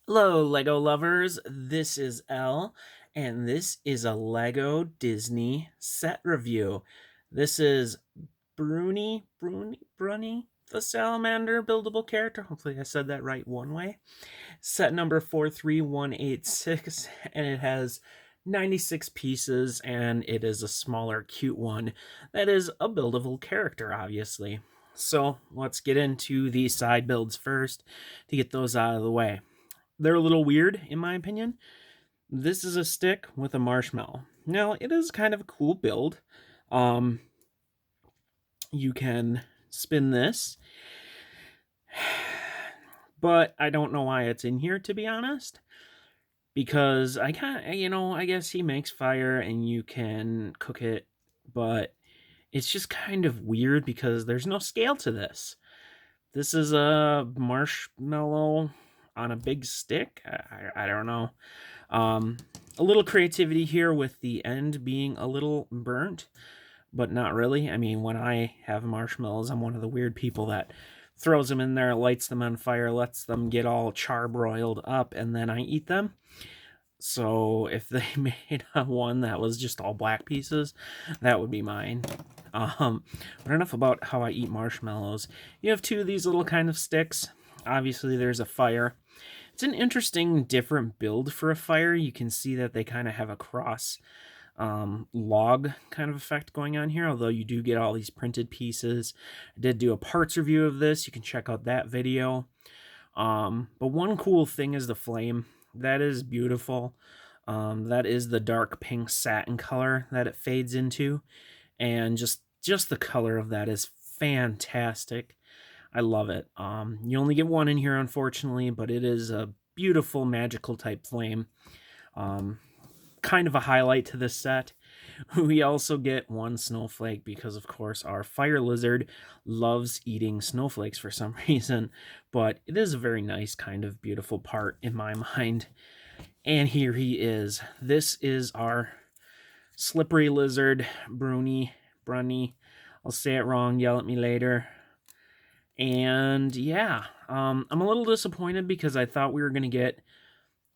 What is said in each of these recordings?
Hello, Lego lovers. This is Elle, and this is a Lego Disney set review. This is Bruni the Salamander Buildable character. Hopefully, I said that right one way. Set number 43186, and it has 96 pieces, and it is a smaller, cute one that is a buildable character, obviously. So, let's get into the side builds first to get those out of the way. They're a little weird, in my opinion. This is a stick with a marshmallow. Now, it is kind of a cool build. Um, you can spin this, but I don't know why it's in here, to be honest. Because I kind of, I guess he makes fire and you can cook it, but it's just kind of weird because there's no scale to this. This is a marshmallow on a big stick. I don't know. Um, a little creativity here with the end being a little burnt, but not really. I mean, when I have marshmallows, I'm one of the weird people that throws them in there, lights them on fire, lets them get all charbroiled up, and then I eat them. So if they made one that was just all black pieces, that would be mine. But enough about how I eat marshmallows. You have two of these little kind of sticks. Obviously, there's a fire. It's an interesting, different build for a fire. You can see that they kind of have a cross log kind of effect going on here, although you do get all these printed pieces. I did do a parts review of this. You can check out that video. But one cool thing is the flame. That is beautiful. That is the dark pink satin color that it fades into, and just the color of that is fantastic. I love it. You only get one in here, unfortunately, but it is a beautiful magical type flame. Kind of a highlight to this set. We also get one snowflake because, of course, our fire lizard loves eating snowflakes for some reason, but it is a very nice kind of beautiful part in my mind. And here he is. This is our slippery lizard, Bruni. I'll say it wrong, yell at me later. And yeah, I'm a little disappointed because I thought we were going to get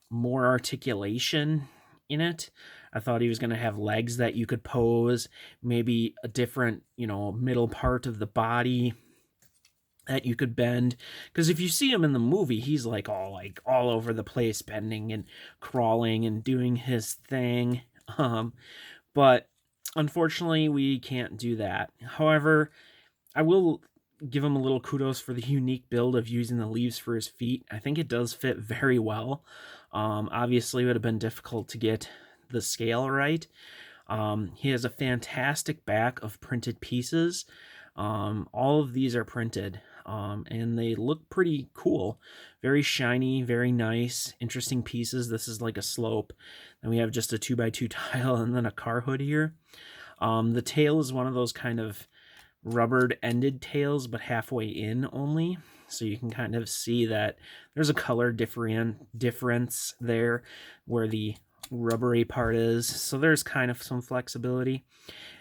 more articulation in it. I thought he was going to have legs that you could pose, maybe a different, middle part of the body that you could bend, because if you see him in the movie, he's all over the place, bending and crawling and doing his thing. But unfortunately, we can't do that. However, I will give him a little kudos for the unique build of using the leaves for his feet. I think it does fit very well. Obviously, it would have been difficult to get the scale right. He has a fantastic back of printed pieces. All of these are printed, and they look pretty cool. Very shiny, very nice, interesting pieces. This is like a slope. Then we have just a 2x2 tile and then a car hood here. The tail is one of those kind of rubbered ended tails, but halfway in only. So you can kind of see that there's a color difference there where the rubbery part is. So there's kind of some flexibility.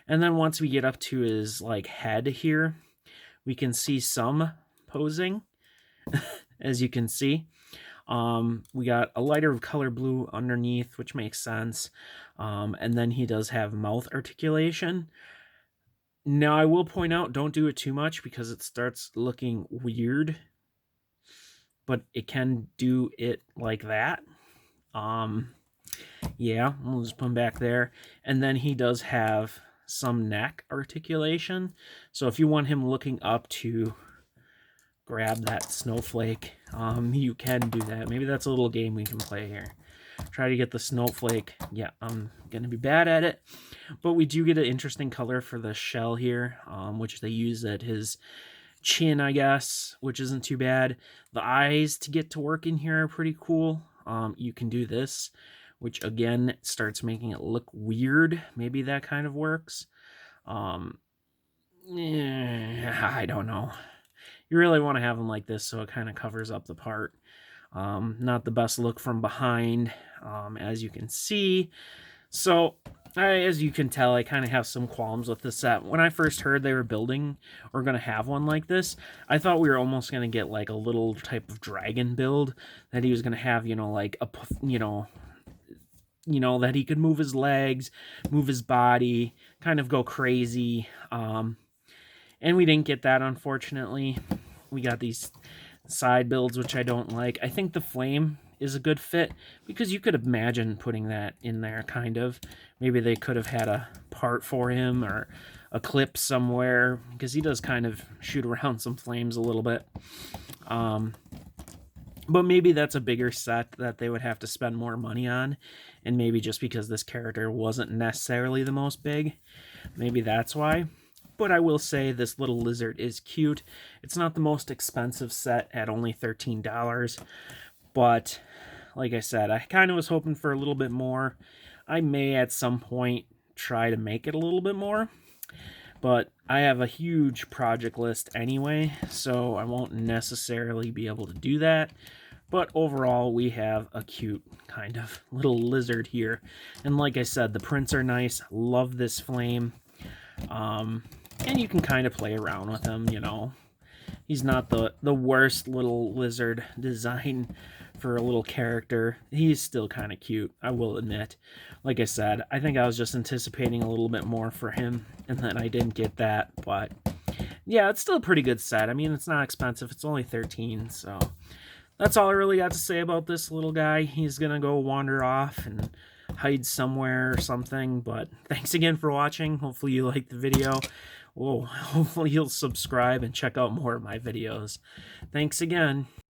And then once we get up to his head here, we can see some posing, as you can see. We got a lighter color blue underneath, which makes sense. And then he does have mouth articulation. Now, I will point out, don't do it too much because it starts looking weird, but it can do it like that. Yeah, we'll just put him back there. And then he does have some neck articulation. So if you want him looking up to grab that snowflake, you can do that. Maybe that's a little game we can play here. Try to get the snowflake. Yeah, I'm going to be bad at it. But we do get an interesting color for the shell here, which they use at his chin, I guess, which isn't too bad. The eyes to get to work in here are pretty cool. You can do this, which again starts making it look weird. Maybe that kind of works. I don't know. You really want to have them like this so it kind of covers up the part. Not the best look from behind, as you can see. So As you can tell, I kind of have some qualms with the set. When I first heard they were building or going to have one like this, I thought we were almost going to get like a little type of dragon build that he was going to have, like a, that he could move his legs, move his body, kind of go crazy. And we didn't get that, unfortunately. We got these side builds, which I don't like. I think the flame is a good fit because you could imagine putting that in there, kind of. Maybe they could have had a part for him or a clip somewhere because he does kind of shoot around some flames a little bit. But maybe that's a bigger set that they would have to spend more money on. And maybe just because this character wasn't necessarily the most big, maybe that's why. But I will say this little lizard is cute. It's not the most expensive set at only $13. But like I said, I kind of was hoping for a little bit more. I may at some point try to make it a little bit more. But I have a huge project list anyway, so I won't necessarily be able to do that. But overall, we have a cute kind of little lizard here. And like I said, the prints are nice. Love this flame. And you can kind of play around with him, He's not the worst little lizard design for a little character. He's still kind of cute, I will admit. Like I said, I think I was just anticipating a little bit more for him, and then I didn't get that. But yeah, it's still a pretty good set. I mean, it's not expensive. It's only 13, so that's all I really got to say about this little guy. He's gonna go wander off and hide somewhere or something. But thanks again for watching. Hopefully you liked the video. Whoa, hopefully you'll subscribe and check out more of my videos. Thanks again.